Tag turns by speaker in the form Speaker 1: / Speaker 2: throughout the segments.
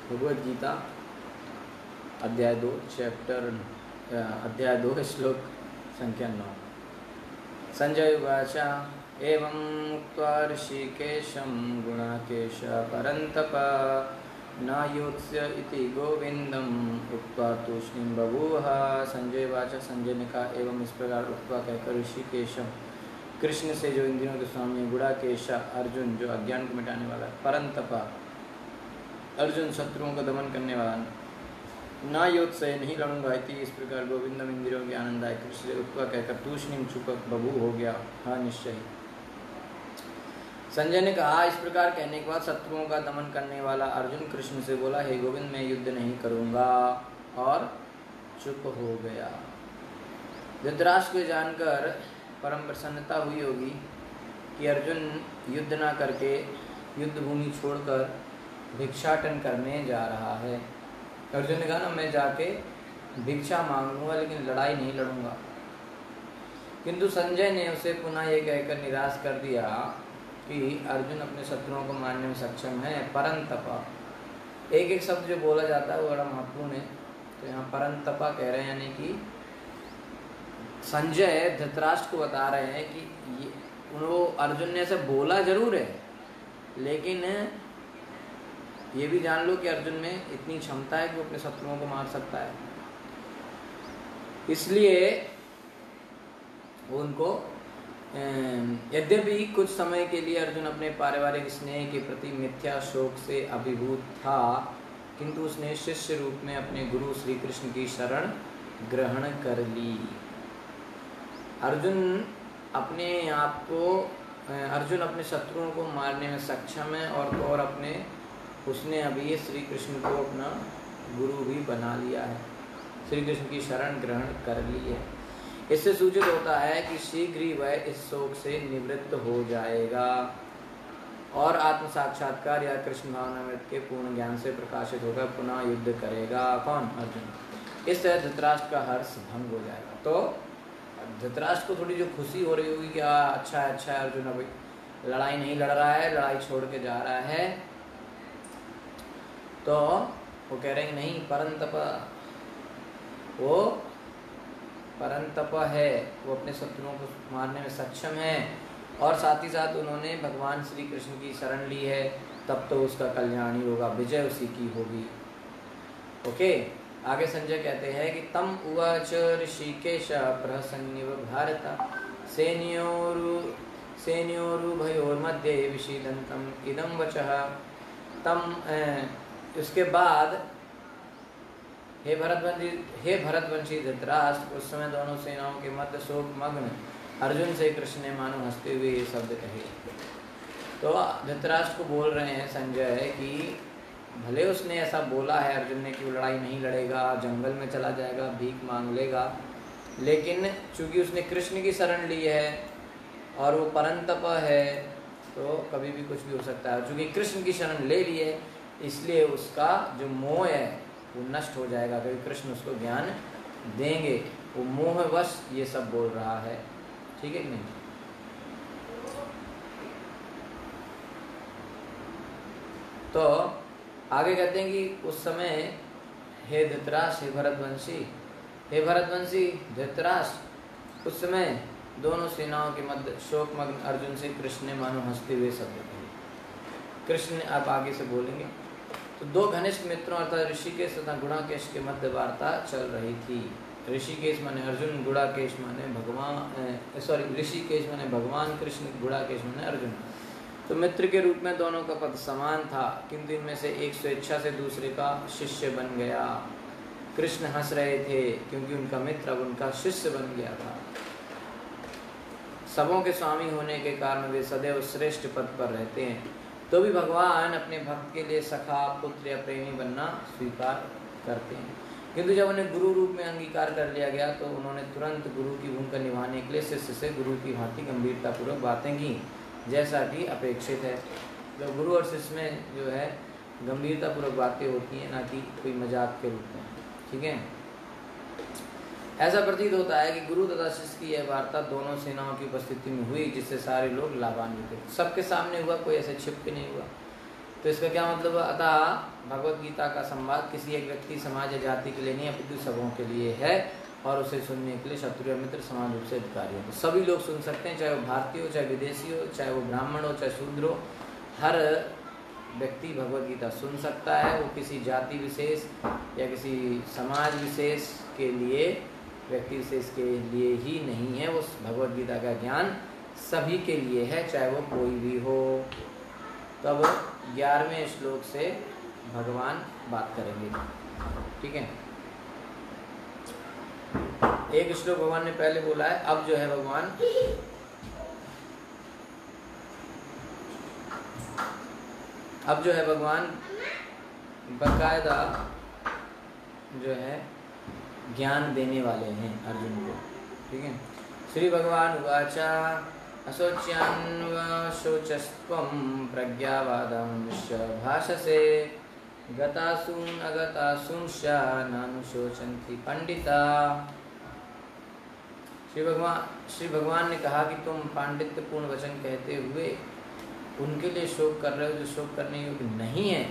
Speaker 1: भगवद गीता अध्याय 2 अध्याय 2 श्लोक संख्या 9। संजय उवाच एवं उक्त्वा ऋषिकेशं गुणाकेश परन्तप न योत्स्य इति गोविंदम उक्त्वा तूष्णीं बभूव। संजय उवाच, संजय ने कहा एवं इस प्रकार उक्त्वा कहकर ऋषिकेशम कृष्ण से जो इंद्रियों के स्वामी, गुणाकेश अर्जुन जो अज्ञान को मिटाने वाला, परंतप अर्जुन शत्रुओं का दमन करने वाला, ना योत्सय नहीं लड़ूंगा इति इस प्रकार गोविंदम इंद्रियों के आनंदाय कृष्ण से उक्त्वा कहकर तूष्णीम चुपक बभू हो गया। हाँ निश्चय। संजय ने कहा इस प्रकार कहने के बाद शत्रुओं का दमन करने वाला अर्जुन कृष्ण से बोला, हे गोविंद मैं युद्ध नहीं करूंगा, और चुप हो गया। धृतराष्ट्र को जानकर परम प्रसन्नता हुई होगी कि अर्जुन युद्ध ना करके युद्ध भूमि छोड़कर भिक्षाटन करने जा रहा है। अर्जुन ने कहा ना, मैं जाके भिक्षा मांगूंगा लेकिन लड़ाई नहीं लड़ूंगा। किंतु संजय ने उसे पुनः ये कहकर निराश कर दिया कि अर्जुन अपने शत्रुओं को मारने में सक्षम है। परंतप एक एक शब्द जो बोला जाता है वो बड़ा महत्वपूर्ण है। तो यहाँ परंतपा कह रहे हैं, यानी कि संजय धृतराष्ट्र को बता रहे हैं कि वो अर्जुन ने ऐसे बोला जरूर है, लेकिन ये भी जान लो कि अर्जुन में इतनी क्षमता है कि वो अपने शत्रुओं को मार सकता है। इसलिए उनको यद्यपि कुछ समय के लिए अर्जुन अपने पारिवारिक स्नेह के प्रति मिथ्या शोक से अभिभूत था, किंतु उसने शिष्य रूप में अपने गुरु श्री कृष्ण की शरण ग्रहण कर ली। अर्जुन अपने शत्रुओं को मारने में सक्षम है, और अपने उसने अभी श्री कृष्ण को अपना गुरु भी बना लिया है, श्री कृष्ण की शरण ग्रहण कर ली है। इससे सूचित होता है कि शीघ्र ही वह इस शोक से निवृत्त हो जाएगा और आत्म साक्षात्कार या कृष्ण भावनामृत के पूर्ण ज्ञान से प्रकाशित होकर पुनः युद्ध करेगा। कौन? अर्जुन। इस तरह धृतराष्ट्र का हर्ष भंग हो जाएगा। तो धृतराष्ट्र को थोड़ी जो खुशी हो रही होगी कि अच्छा है अर्जुन अभी लड़ाई नहीं लड़ रहा है, लड़ाई छोड़ के जा रहा है, तो वो कह रहे हैं नहीं, वो परंतप है, वो अपने शत्रुओं को मारने में सक्षम है, और साथ ही साथ उन्होंने भगवान श्री कृष्ण की शरण ली है, तब तो उसका कल्याण ही होगा, विजय उसी की होगी। ओके, आगे संजय कहते हैं कि तम उवाच ऋषिकेश प्रहसन्निव भारत सेनयोरुभयोर्मध्ये विषीदन्तम् इदं वचः। तम उसके बाद हे भरतवंशी धृतराष्ट्र, उस समय दोनों सेनाओं के मध्य शोक मग्न अर्जुन से कृष्ण ने मानो हंसते हुए ये शब्द कहे। तो धृतराष्ट्र को बोल रहे हैं संजय कि भले उसने ऐसा बोला है अर्जुन ने कि वो लड़ाई नहीं लड़ेगा, जंगल में चला जाएगा, भीख मांग लेगा, लेकिन चूंकि उसने कृष्ण की शरण ली है और वो परंतप है, तो कभी भी कुछ भी हो सकता है। चूंकि कृष्ण की शरण ले ली है, इसलिए उसका जो मोह है वो नष्ट हो जाएगा, क्योंकि कृष्ण उसको ज्ञान देंगे। वो मोहवश ये सब बोल रहा है, ठीक है कि नहीं? तो आगे कहते हैं कि उस समय हे धृतराष्ट्र, हे भरतवंशी धृतराष्ट्र, उस समय दोनों सेनाओं के मध्य शोकमग्न अर्जुन से कृष्ण ने मानो हंसते हुए शब्द कहे। कृष्ण ने, आप आगे से बोलेंगे। तो दो घनिष्ठ मित्रों अर्थात ऋषिकेश तथा गुणाकेश के मध्य वार्ता चल रही थी। ऋषिकेश माने अर्जुन, गुणाकेश माने ऋषिकेश माने भगवान कृष्ण, गुणाकेश माने अर्जुन। तो मित्र के रूप में दोनों का पद समान था, किंतु इनमें से एक स्वेच्छा से दूसरे का शिष्य बन गया। कृष्ण हंस रहे थे क्योंकि उनका मित्र अब उनका शिष्य बन गया था। सबों के स्वामी होने के कारण वे सदैव श्रेष्ठ पद पर रहते हैं, तो भी भगवान अपने भक्त के लिए सखा, पुत्र या प्रेमी बनना स्वीकार करते हैं। किंतु जब उन्हें गुरु रूप में अंगीकार कर लिया गया, तो उन्होंने तुरंत गुरु की भूमिका निभाने के लिए शिष्य से गुरु की भांति गंभीरतापूर्वक बातें की, जैसा कि अपेक्षित है। जो गुरु और शिष्य में जो है गंभीरतापूर्वक बातें होती हैं, ना कि कोई मजाक के रूप में, ठीक है। ऐसा प्रतीत होता है कि गुरु तथा शिष्य की यह वार्ता दोनों सेनाओं की उपस्थिति में हुई, जिससे सारे लोग लाभान्वित हुए। सबके सामने हुआ, कोई ऐसे छिप के नहीं हुआ। तो इसका क्या मतलब? अतः भगवत गीता का संवाद किसी एक व्यक्ति, समाज या जाति के लिए नहीं, अपितु सबों के लिए है और उसे सुनने के लिए शत्रु या मित्र समान रूप से अधिकारी हो। तो सभी लोग सुन सकते हैं, चाहे वो भारतीय हो, चाहे विदेशी हो, चाहे वो ब्राह्मण हो, चाहे शूद्र हो, हर व्यक्ति भगवत गीता सुन सकता है। वो किसी जाति विशेष या किसी समाज विशेष के लिए, व्यक्ति विशेष के लिए ही नहीं है। वो भगवत गीता का ज्ञान सभी के लिए है, चाहे वो कोई भी हो। तो अब 11वें श्लोक से भगवान बात करेंगे, ठीक है। एक श्लोक भगवान ने पहले बोला है, अब जो है भगवान बकायदा जो है ज्ञान देने वाले हैं अर्जुन को, ठीक है। श्री भगवान उवाचा अशोच्यान्वशोचस्त्वं प्रज्ञावादं भाषसे गतासून अगतासूंश्च नानुशोचन्ति पंडिता। श्री भगवान ने कहा कि तुम पांडित्यपूर्ण वचन कहते हुए उनके लिए शोक कर रहे हो जो शोक करने योग्य नहीं है।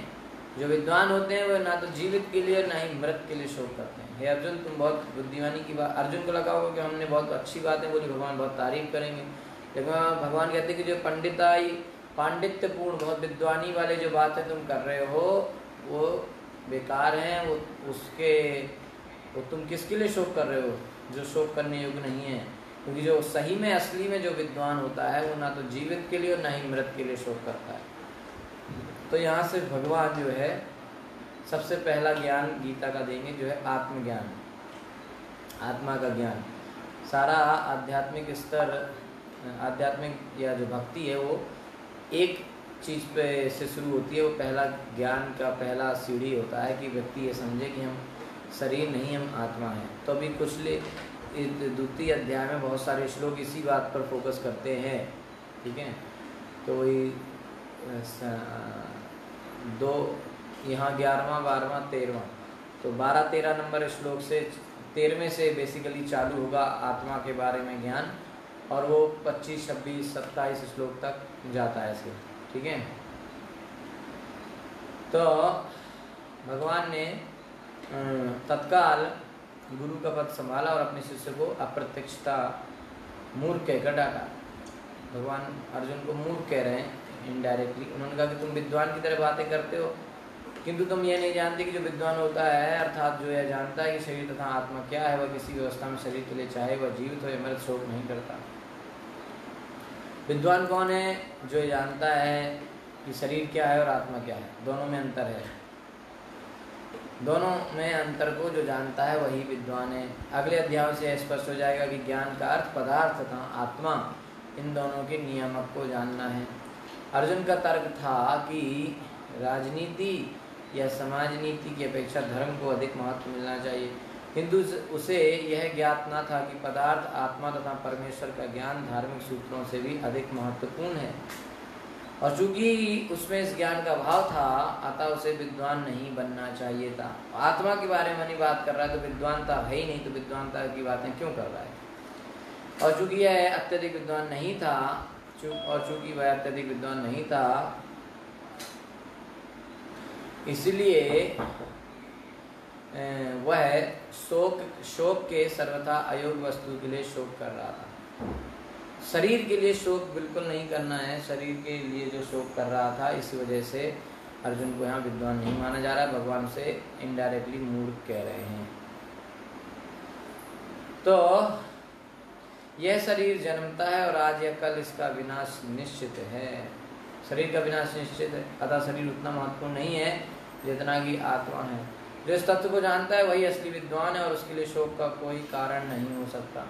Speaker 1: जो विद्वान होते हैं वह ना तो जीवित के लिए ना ही मृत के लिए शोक करते हैं। हे अर्जुन, तुम बहुत बुद्धिमानी की बात, अर्जुन को लगा होगा कि हमने बहुत अच्छी बातें बोली, भगवान बहुत तारीफ करेंगे, लेकिन भगवान कहते हैं कि जो पांडित्यपूर्ण बहुत विद्वानी वाले जो बातें तुम कर रहे हो वो बेकार हैं। वो तुम किसके लिए शोक कर रहे हो जो शोक करने योग्य नहीं है। क्योंकि जो सही में असली में जो विद्वान होता है वो ना तो जीवित के लिए और ना ही मृत के लिए शोक करता है। तो यहाँ से भगवान जो है सबसे पहला ज्ञान गीता का देंगे, जो है आत्मज्ञान, आत्मा का ज्ञान। सारा आध्यात्मिक स्तर, आध्यात्मिक या जो भक्ति है वो एक चीज़ पे से शुरू होती है। वो पहला ज्ञान का पहला सीढ़ी होता है कि व्यक्ति ये समझे कि हम शरीर नहीं, हम आत्मा हैं। तो अभी कुछ द्वितीय अध्याय में बहुत सारे श्लोक इसी बात पर फोकस करते हैं, ठीक है। तो वही दो यहाँ 11वां 12वां 13वां, तो 12-13 नंबर श्लोक से 13वें से बेसिकली चालू होगा आत्मा के बारे में ज्ञान, और वो 25, 26, 27 श्लोक तक जाता है ऐसे, ठीक है। तो भगवान ने तत्काल गुरु का पद संभाला और अपने शिष्य को अप्रत्यक्षता मूर्ख कहकर डांटा। भगवान अर्जुन को मूर्ख कह रहे हैं इनडायरेक्टली। उन्होंने कहा कि तुम विद्वान की तरह बातें करते हो, किंतु तुम ये नहीं जानते कि जो विद्वान होता है अर्थात जो यह जानता है कि शरीर तथा आत्मा क्या है, वह किसी व्यवस्था में शरीर के लिए चाहे वह जीवित हो या मृत शोक नहीं करता। विद्वान कौन है? जो जानता है कि शरीर क्या है और आत्मा क्या है, दोनों में अंतर है। दोनों में अंतर को जो जानता है वही विद्वान है। अगले अध्याय से स्पष्ट हो जाएगा कि ज्ञान का अर्थ पदार्थ तथा आत्मा, इन दोनों के नियामक को जानना है। अर्जुन का तर्क था कि राजनीति या समाज नीति की अपेक्षा धर्म को अधिक महत्व मिलना चाहिए, किंतु उसे यह ज्ञात न था कि पदार्थ, आत्मा तथा परमेश्वर का ज्ञान धार्मिक सूत्रों से भी अधिक महत्वपूर्ण है। और चूंकि उसमें इस ज्ञान का भाव था, अतः उसे विद्वान नहीं बनना चाहिए था। आत्मा के बारे में नहीं बात कर रहा है तो विद्वानता है ही नहीं, तो विद्वानता की बातें क्यों कर रहा है। और चूंकि यह अत्यधिक विद्वान नहीं था, चूंकि वह अत्यधिक विद्वान नहीं था, इसलिए वह शोक के सर्वथा अयोग्य वस्तु के लिए शोक कर रहा था। शरीर के लिए शोक बिल्कुल नहीं करना है, शरीर के लिए जो शोक कर रहा था, इस वजह से अर्जुन को यहाँ विद्वान नहीं माना जा रहा है। भगवान से इनडायरेक्टली मूर्ख कह रहे हैं। तो यह शरीर जन्मता है और आज या कल इसका विनाश निश्चित है। शरीर का विनाश निश्चित है, अतः शरीर उतना महत्वपूर्ण नहीं है जितना कि आत्मा है। जो इस तत्व को जानता है वही असली विद्वान है और उसके लिए शोक का कोई कारण नहीं हो सकता,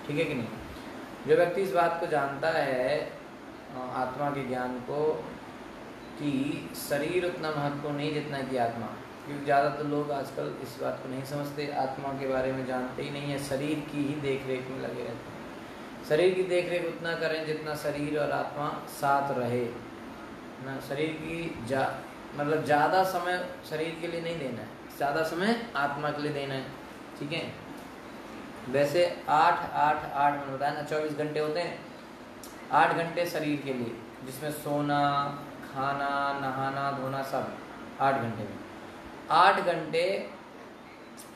Speaker 1: ठीक है कि नहीं। जो व्यक्ति इस बात को जानता है, आत्मा के ज्ञान को, कि शरीर उतना महत्वपूर्ण नहीं जितना कि आत्मा, क्योंकि ज़्यादातर लोग आजकल इस बात को नहीं समझते, आत्मा के बारे में जानते ही नहीं है, शरीर की ही देख रेख में लगे रहते हैं। शरीर की देख रेख उतना करें जितना शरीर और आत्मा साथ रहे ना। शरीर की मतलब ज़्यादा समय शरीर के लिए नहीं देना है, ज़्यादा समय आत्मा के लिए देना है, ठीक है। वैसे 8 मैंने बताया ना, 24 घंटे होते हैं। 8 घंटे शरीर के लिए, जिसमें सोना, खाना नहाना धोना सब 8 घंटे में। 8 घंटे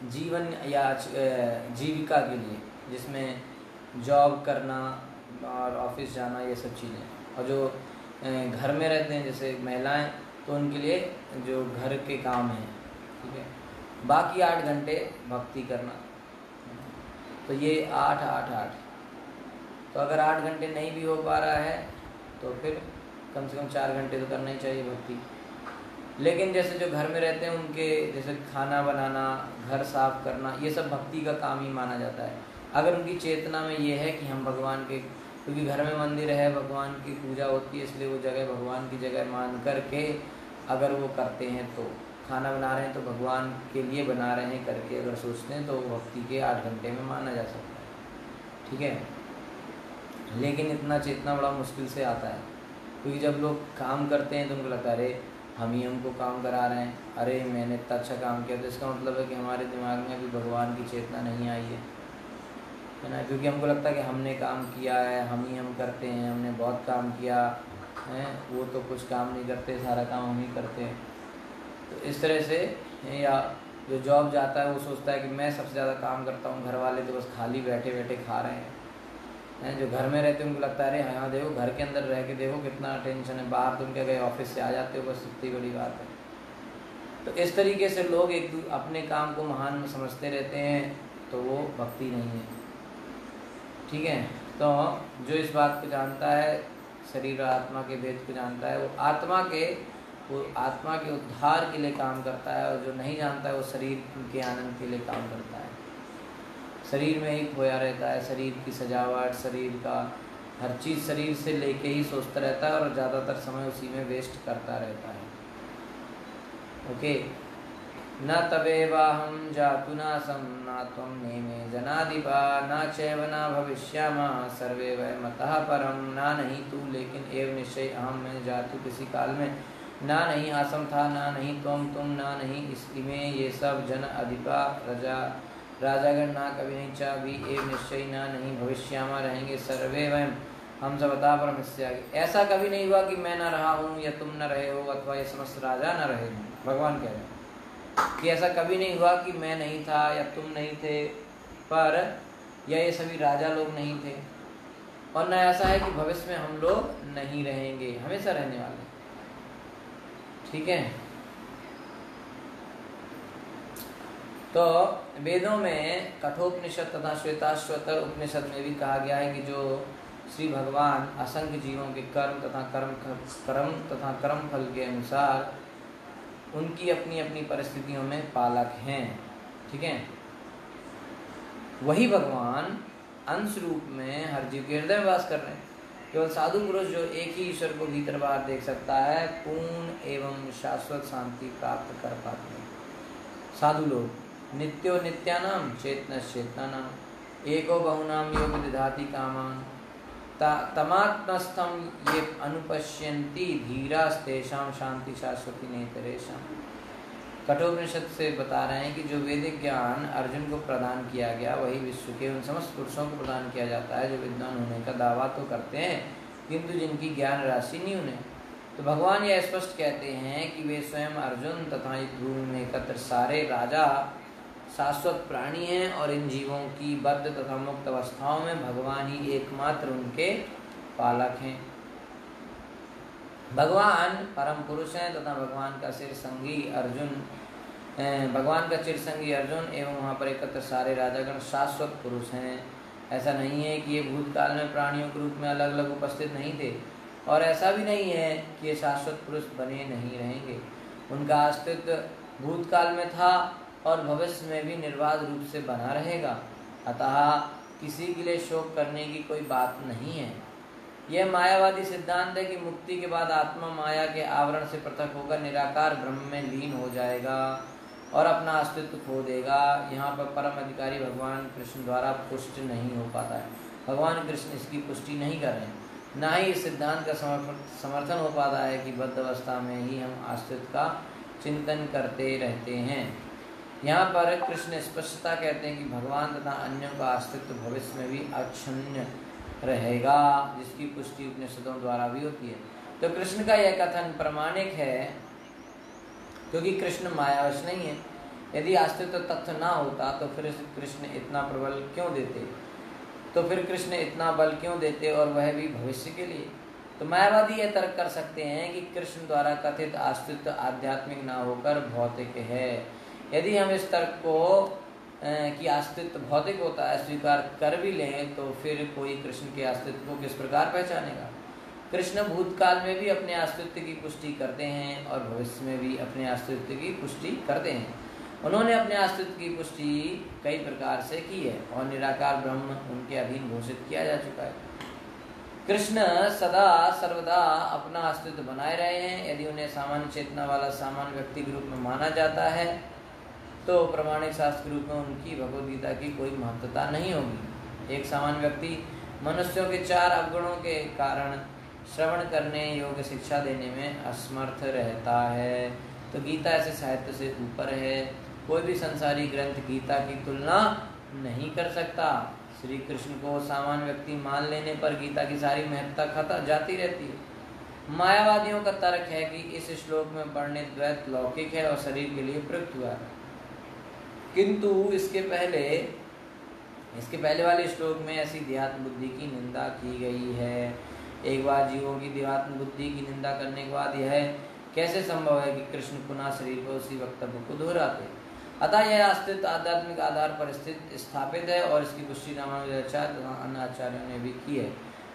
Speaker 1: जीवन या जीविका के लिए, जिसमें जॉब करना और ऑफिस जाना ये सब चीज़ें, और जो घर में रहते हैं जैसे महिलाएं, तो उनके लिए जो घर के काम हैं, ठीक है। बाकी 8 घंटे भक्ति करना। तो ये 8 8 8। तो अगर 8 घंटे नहीं भी हो पा रहा है तो फिर कम से कम 4 घंटे तो करना ही चाहिए भक्ति। लेकिन जैसे जो घर में रहते हैं उनके जैसे खाना बनाना, घर साफ करना, ये सब भक्ति का काम ही माना जाता है। अगर उनकी चेतना में ये है कि हम भगवान के, क्योंकि घर में मंदिर है, भगवान की पूजा होती है, इसलिए वो जगह भगवान की जगह मान कर के अगर वो करते हैं, तो खाना बना रहे हैं तो भगवान के लिए बना रहे हैं करके अगर सोचते हैं, तो भक्ति के 8 घंटे में माना जा सकता है, ठीक है। लेकिन इतना चेतना बड़ा मुश्किल से आता है, क्योंकि जब लोग काम करते हैं तो उनको लगता है अरे हम ही हमको काम करा रहे हैं, अरे मैंने इतना अच्छा काम किया। तो इसका मतलब है कि हमारे दिमाग में अभी भगवान की चेतना नहीं आई है ना, क्योंकि हमको लगता है कि हमने काम किया है, हम ही हम करते हैं, हमने बहुत काम किया है, वो तो कुछ काम नहीं करते, सारा काम हम ही करते हैं। तो इस तरह से, या जो जॉब जाता है वो सोचता है कि मैं सबसे ज़्यादा काम करता हूँ, घर वाले तो बस खाली बैठे बैठे खा रहे हैं। जो घर में रहते हैं उनको लगता है अरे हाँ देखो घर के अंदर रह के देखो कितना टेंशन है, बाहर तुम क्या गए ऑफिस से आ जाते हो, बस इतनी बड़ी बात है। तो इस तरीके से लोग अपने काम को महान समझते रहते हैं, तो वो भक्ति नहीं है, ठीक है। तो जो इस बात को जानता है, शरीर और आत्मा के भेद को जानता है, वो आत्मा के उद्धार के लिए काम करता है, और जो नहीं जानता है वो शरीर के आनंद के लिए काम करता है। शरीर में ही खोया रहता है, शरीर की सजावट, शरीर का हर चीज़ शरीर से लेके ही सोचता रहता है, और ज़्यादातर समय उसी में वेस्ट करता रहता है। ओके। न तवेवाहं जातु नासं न त्वं नेमे जनाधिपा न चैव न भविष्यामः सर्वे वयमतः परम। ना नहीं तू, लेकिन एव निश्चय अहम मैं जातु किसी काल में, ना नहीं आसम था, ना नहीं तुम, ना नहीं इसमें ये सब जन अधिपा राजागण, ना कभी नहीं चा भी एव निश्चय, ना नहीं भविष्यामा रहेंगे सर्वे वयम हम सब अतः परम। इससे आगे ऐसा कभी नहीं हुआ कि मैं ना रहा हूँ या तुम न रहे हो, अथवा ये समस्त राजा न रहे हों। भगवान कह रहे हैं कि ऐसा कभी नहीं हुआ कि मैं नहीं था या तुम नहीं थे, पर या ये सभी राजा लोग नहीं थे, और न ऐसा है कि भविष्य में हम लोग नहीं रहेंगे, हमेशा रहने वाले, ठीक है। तो वेदों में कठोपनिषद तथा श्वेताश्वतर उपनिषद में भी कहा गया है कि जो श्री भगवान असंख्य जीवों के कर्म तथा कर्म फल के अनुसार उनकी अपनी अपनी परिस्थितियों में पालक हैं, ठीक है। वही भगवान अंश रूप में हर जीव के हृदय में वास कर रहे हैं। केवल साधु पुरुष जो एक ही ईश्वर को भीतर बाहर देख सकता है, पूर्ण एवं शाश्वत शांति प्राप्त कर पाते हैं। साधु लोग नित्यो नित्यानाम चेतनश्चेतनानाम एको बहुनाम योग विदधाति कामान तमात्मस्थम ये अनुपश्यन्ति धीरास्तेषां शांति शाश्वती नेतरेषां। कठोपनिषद से बता रहे हैं कि जो वैदिक ज्ञान अर्जुन को प्रदान किया गया, वही विश्व के उन समस्त पुरुषों को प्रदान किया जाता है जो विद्वान होने का दावा तो करते हैं, किंतु जिनकी ज्ञान राशि नहीं उन्हें। तो भगवान यह स्पष्ट कहते हैं कि वे स्वयं अर्जुन तथा इस भूमि में एकत्र सारे राजा शाश्वत प्राणी हैं, और इन जीवों की बद्ध तथा मुक्त अवस्थाओं में भगवान ही एकमात्र उनके पालक हैं। भगवान परम पुरुष हैं तथा भगवान का चिरसंगी अर्जुन एवं वहाँ पर एकत्र सारे राजागण शाश्वत पुरुष हैं। ऐसा नहीं है कि ये भूतकाल में प्राणियों के रूप में अलग अलग उपस्थित नहीं थे, और ऐसा भी नहीं है कि ये शाश्वत पुरुष बने नहीं रहेंगे। उनका अस्तित्व भूतकाल में था और भविष्य में भी निर्बाध रूप से बना रहेगा, अतः किसी के लिए शोक करने की कोई बात नहीं है। यह मायावादी सिद्धांत है कि मुक्ति के बाद आत्मा माया के आवरण से पृथक होकर निराकार ब्रह्म में लीन हो जाएगा और अपना अस्तित्व खो देगा। यहाँ पर परम अधिकारी भगवान कृष्ण द्वारा पुष्ट नहीं हो पाता है। भगवान कृष्ण इसकी पुष्टि नहीं कर रहे हैं, ना ही इस सिद्धांत का समर्थन हो पाता है कि बद्ध अवस्था में ही हम अस्तित्व का चिंतन करते रहते हैं। यहाँ पर कृष्ण स्पष्टता कहते हैं कि भगवान तथा अन्यों का अस्तित्व भविष्य में भी अक्षुण्ण रहेगा, जिसकी पुष्टि उपनिषदों द्वारा भी होती है। तो कृष्ण का यह कथन प्रामाणिक है, क्योंकि कृष्ण मायावश नहीं है। यदि अस्तित्व तत्व ना होता तो फिर कृष्ण इतना प्रबल क्यों देते, तो फिर कृष्ण इतना बल क्यों देते, और वह भी भविष्य के लिए। तो मायावादी यह तर्क कर सकते हैं कि कृष्ण द्वारा कथित अस्तित्व आध्यात्मिक ना होकर भौतिक है। यदि हम इस तर्क को कि अस्तित्व भौतिक होता है स्वीकार कर भी लें, तो फिर कोई कृष्ण के अस्तित्व को किस प्रकार पहचानेगा। कृष्ण भूतकाल में भी अपने अस्तित्व की पुष्टि करते हैं और भविष्य में भी अपने अस्तित्व की पुष्टि करते हैं। उन्होंने अपने अस्तित्व की पुष्टि कई प्रकार से की है और निराकार ब्रह्म उनके अधीन घोषित किया जा चुका है। कृष्ण सदा सर्वदा अपना अस्तित्व बनाए रहे हैं। यदि उन्हें सामान्य चेतना वाला सामान्य व्यक्ति के रूप में माना जाता है तो प्रमाणिक शास्त्र के रूप में उनकी भगवद गीता की कोई महत्वता नहीं होगी। एक सामान्य व्यक्ति मनुष्यों के 4 अवगुणों के कारण श्रवण करने योग्य शिक्षा देने में असमर्थ रहता है। तो गीता ऐसे साहित्य से ऊपर है। कोई भी संसारी ग्रंथ गीता की तुलना नहीं कर सकता। श्री कृष्ण को सामान्य व्यक्ति मान लेने पर गीता की सारी महत्ता खत्म जाती रहती है। मायावादियों का तर्क है कि इस श्लोक में वर्णित द्वैत लौकिक है और शरीर के लिए प्रयुक्त हुआ है, किंतु इसके पहले वाले श्लोक में ऐसी देहात्म बुद्धि की निंदा की गई है। एक बार जीवों की देहात्म बुद्धि की निंदा करने के बाद यह कैसे संभव है कि कृष्ण पुनः शरीर पर उसी वक्तव्य को दोहराते। अतः यह अस्तित्व आध्यात्मिक आधार पर स्थापित है और इसकी पुष्टि रामानुजाचार्य तथा अन्य आचार्यों ने भी की है।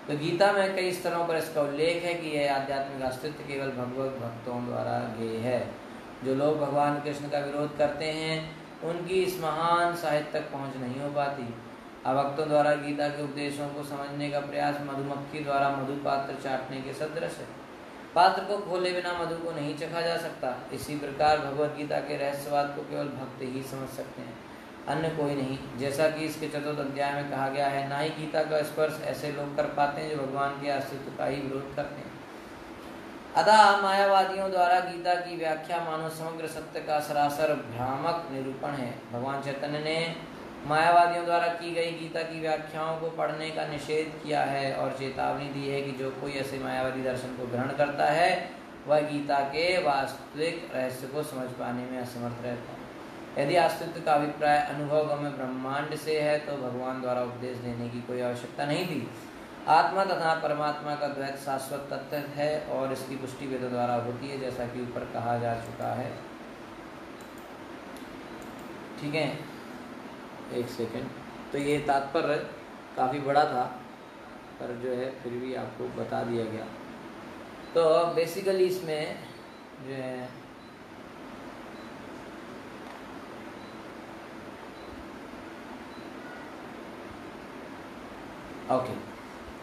Speaker 1: तो गीता में कई स्तरों पर इसका उल्लेख है कि यह आध्यात्मिक अस्तित्व केवल भगवत भक्तों द्वारा ज्ञेय है। जो लोग भगवान कृष्ण का विरोध करते हैं उनकी इस महान साहित्य तक पहुँच नहीं हो पाती। अभक्तों द्वारा गीता के उपदेशों को समझने का प्रयास मधुमक्खी द्वारा मधु पात्र चाटने के सदृश है। पात्र को खोले बिना मधु को नहीं चखा जा सकता। इसी प्रकार भगवद गीता के रहस्यवाद को केवल भक्त ही समझ सकते हैं, अन्य कोई नहीं। जैसा कि इसके 4th अध्याय में कहा गया है, ना ही गीता का स्पर्श ऐसे लोग कर पाते हैं जो भगवान के अस्तित्व का ही विरोध करते हैं। अतः मायावादियों द्वारा गीता की व्याख्या मानो समग्र सत्य का सरासर भ्रामक निरूपण है। भगवान चैतन्य ने मायावादियों द्वारा की गई गीता की व्याख्याओं को पढ़ने का निषेध किया है और चेतावनी दी है कि जो कोई ऐसे मायावादी दर्शन को ग्रहण करता है वह गीता के वास्तविक रहस्य को समझ पाने में असमर्थ रहता है। यदि अस्तित्व का अभिप्राय अनुभवगम्य ब्रह्मांड से है तो भगवान द्वारा उपदेश देने की कोई आवश्यकता नहीं थी। आत्मा तथा परमात्मा का द्वैत शाश्वत तत्व है और इसकी पुष्टि वेदों द्वारा होती है, जैसा कि ऊपर कहा जा चुका है। ठीक है, एक सेकंड। तो ये तात्पर्य काफ़ी बड़ा था, पर जो है फिर भी आपको बता दिया गया। तो बेसिकली इसमें जो है ओके,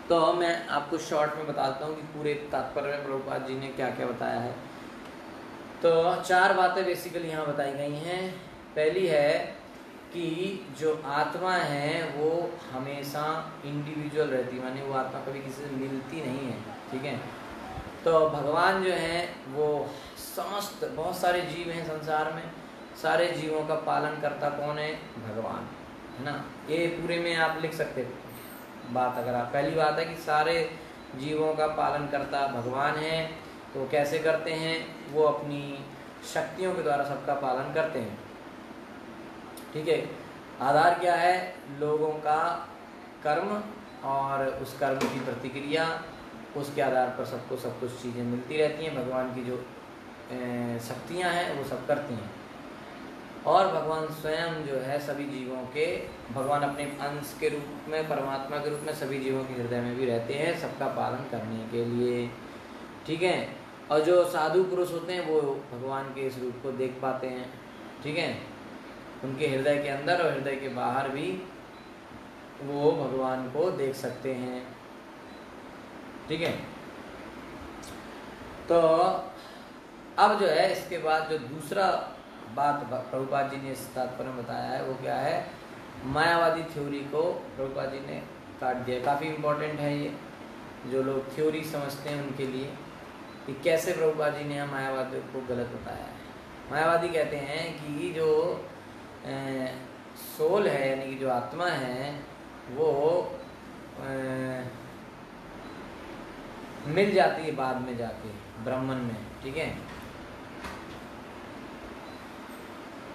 Speaker 1: तो मैं आपको शॉर्ट में बताता हूँ कि पूरे तात्पर्य में प्रभुपाद जी ने क्या क्या बताया है। तो 4 बातें बेसिकली यहाँ बताई गई हैं। पहली है कि जो आत्मा है वो हमेशा इंडिविजुअल रहती है, माने वो आत्मा कभी किसी से मिलती नहीं है। ठीक है, तो भगवान जो है वो समस्त बहुत सारे जीव हैं संसार में, सारे जीवों का पालन करता कौन है? भगवान, है ना। ये पूरे में आप लिख सकते बात। अगर आप पहली बात है कि सारे जीवों का पालन करता भगवान है, तो कैसे करते हैं? वो अपनी शक्तियों के द्वारा सबका पालन करते हैं। ठीक है, आधार क्या है? लोगों का कर्म और उस कर्म की प्रतिक्रिया, उसके आधार पर सबको सब कुछ चीज़ें मिलती रहती हैं। भगवान की जो शक्तियां हैं वो सब करती हैं, और भगवान स्वयं जो है सभी जीवों के, भगवान अपने अंश के रूप में, परमात्मा के रूप में सभी जीवों के हृदय में भी रहते हैं सबका पालन करने के लिए। ठीक है, और जो साधु पुरुष होते हैं वो भगवान के इस रूप को देख पाते हैं। ठीक है, उनके हृदय के अंदर और हृदय के बाहर भी वो भगवान को देख सकते हैं। ठीक है, तो अब जो है इसके बाद जो दूसरा बात प्रभुपाद जी ने इस तात्पर्य में बताया है वो क्या है? मायावादी थ्योरी को प्रभुपाद जी ने काट दिया। काफ़ी इम्पोर्टेंट है ये, जो लोग थ्योरी समझते हैं उनके लिए, कि कैसे प्रभुपाद जी ने यहाँ मायावादी को गलत बताया है। मायावादी कहते हैं कि जो सोल है, यानी कि जो आत्मा है, वो मिल जाती है बाद में जाके ब्राह्मण में, ठीक है।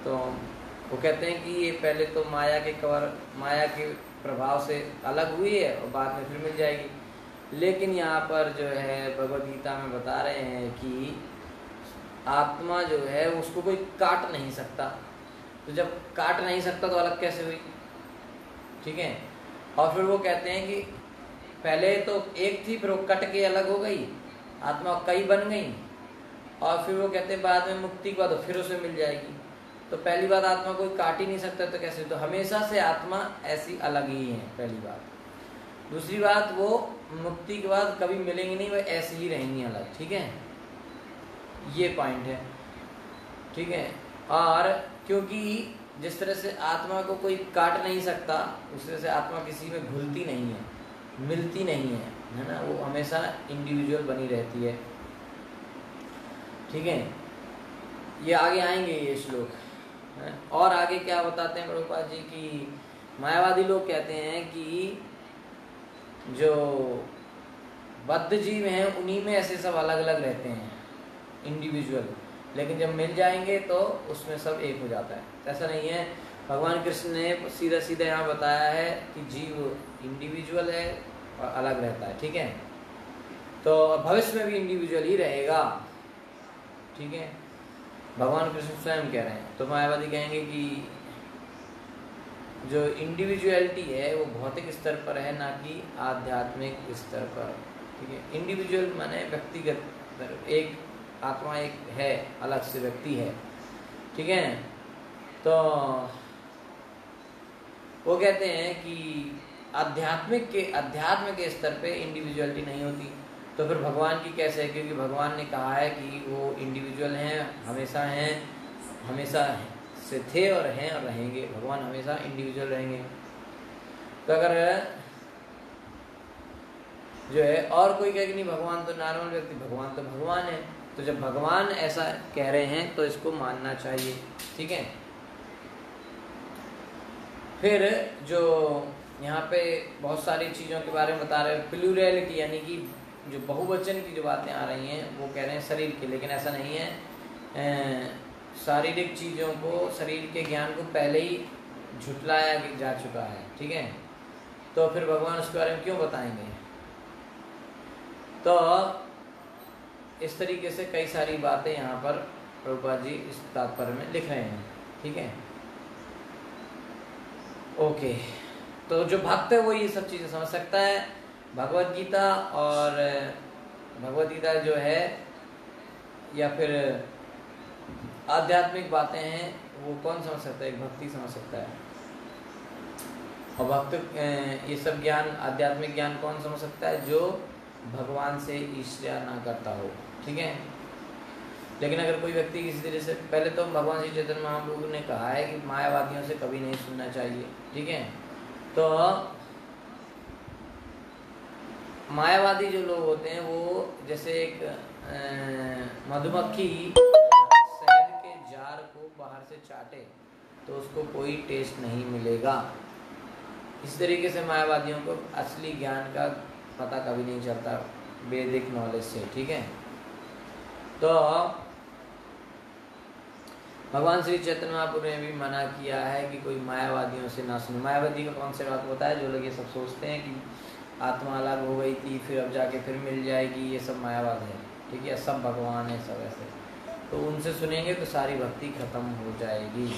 Speaker 1: तो वो कहते हैं कि ये पहले तो माया के प्रभाव से अलग हुई है और बाद में फिर मिल जाएगी। लेकिन यहाँ पर जो है भगवद गीता में बता रहे हैं कि आत्मा जो है उसको कोई काट नहीं सकता, तो जब काट नहीं सकता तो अलग कैसे हुई, ठीक है। और फिर वो कहते हैं कि पहले तो एक थी, फिर वो कट के अलग हो गई, आत्मा कई बन गई, और फिर वो कहते हैं बाद में मुक्ति के बाद फिर उसे मिल जाएगी। तो पहली बात, आत्मा कोई काट ही नहीं सकता, तो कैसे? तो हमेशा से आत्मा ऐसी अलग ही है, पहली बात। दूसरी बात, वो मुक्ति के बाद कभी मिलेंगी नहीं, वो ऐसे ही रहेंगी अलग, ठीक है। ये पॉइंट है, ठीक है। और क्योंकि जिस तरह से आत्मा को कोई काट नहीं सकता, उस तरह से आत्मा किसी में घुलती नहीं है, मिलती नहीं है ना, वो हमेशा इंडिविजुअल बनी रहती है, ठीक है। ये आगे आएंगे ये श्लोक। और आगे क्या बताते हैं प्रभुपाद जी की मायावादी लोग कहते हैं कि जो बद्ध जीव हैं उन्हीं में ऐसे सब अलग अलग रहते हैं, इंडिविजुअल, लेकिन जब मिल जाएंगे तो उसमें सब एक हो जाता है। ऐसा नहीं है, भगवान कृष्ण ने सीधा सीधा यहाँ बताया है कि जीव इंडिविजुअल है और अलग रहता है, ठीक है। तो भविष्य में भी इंडिविजुअल ही रहेगा, ठीक है, भगवान कृष्ण स्वयं कह रहे हैं। तो मायावादी कहेंगे कि जो इंडिविजुअलिटी है वो भौतिक स्तर पर है, ना कि आध्यात्मिक स्तर पर, ठीक है। इंडिविजुअल माने व्यक्तिगत, एक आत्मा एक है, अलग से व्यक्ति है, ठीक है। तो वो कहते हैं कि अध्यात्म के स्तर पे इंडिविजुअलिटी नहीं होती, तो फिर भगवान की कैसे है? क्योंकि भगवान ने कहा है कि वो इंडिविजुअल हैं, हमेशा से थे और हैं और रहेंगे, भगवान हमेशा इंडिविजुअल रहेंगे। तो अगर जो है और कोई कहे कि नहीं भगवान तो नॉर्मल व्यक्ति, भगवान तो भगवान है, तो जब भगवान ऐसा कह रहे हैं तो इसको मानना चाहिए, ठीक है। फिर जो यहाँ पे बहुत सारी चीज़ों के बारे में बता रहे हैं, प्लूरैलिटी यानी कि जो बहुवचन की जो बातें आ रही हैं वो कह रहे हैं शरीर के, लेकिन ऐसा नहीं है। शारीरिक चीज़ों को, शरीर के ज्ञान को पहले ही झुटलाया जा चुका है, ठीक है। तो फिर भगवान उसके बारे में क्यों बताएंगे? तो इस तरीके से कई सारी बातें यहाँ पर प्रभुपाद जी इस तात्पर्य में लिख रहे हैं, ठीक है। ओके, तो जो भक्त है वो ये सब चीज़ें समझ सकता है। भगवद गीता और भगवद गीता जो है या फिर आध्यात्मिक बातें हैं वो कौन समझ सकता है? एक भक्ति समझ सकता है। और भक्त ये सब ज्ञान, आध्यात्मिक ज्ञान कौन समझ सकता है? जो भगवान से ईर्ष्या ना करता हो, ठीक है। लेकिन अगर कोई व्यक्ति किसी तरह से, पहले तो भगवान श्री चैतन्य महाप्रभु ने कहा है कि मायावादियों से कभी नहीं सुनना चाहिए, ठीक है। तो मायावादी जो लोग होते हैं वो जैसे एक मधुमक्खी शहद के जार को बाहर से चाटे तो उसको कोई टेस्ट नहीं मिलेगा। इस तरीके से मायावादियों को असली ज्ञान का पता कभी नहीं चलता वैदिक नॉलेज से, ठीक है। तो भगवान श्री चैतन्य महाप्रभु ने भी मना किया है कि कोई मायावादियों से ना सुने। मायावादी का कौन सा बात होता है? जो लोग ये सब सोचते हैं कि आत्मा अलग हो गई थी, फिर अब जाके फिर मिल जाएगी, ये सब मायावाद है, ठीक है। सब भगवान है, सब ऐसे, तो उनसे सुनेंगे तो सारी भक्ति खत्म हो जाएगी।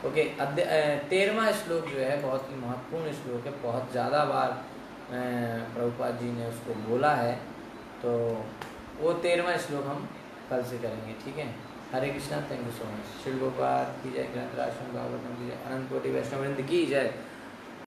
Speaker 1: ओके, 13वां श्लोक जो है बहुत ही महत्वपूर्ण श्लोक है, बहुत ज़्यादा बार प्रभुपाद जी ने उसको बोला है, तो वो 13वां श्लोक हम कल से करेंगे, ठीक है। Hare Krishna, thank you so much. Shri Gopal की जय, ग्रंथराज भागवतम की जय, अनंत कोटि वैष्णव वृंद की जय।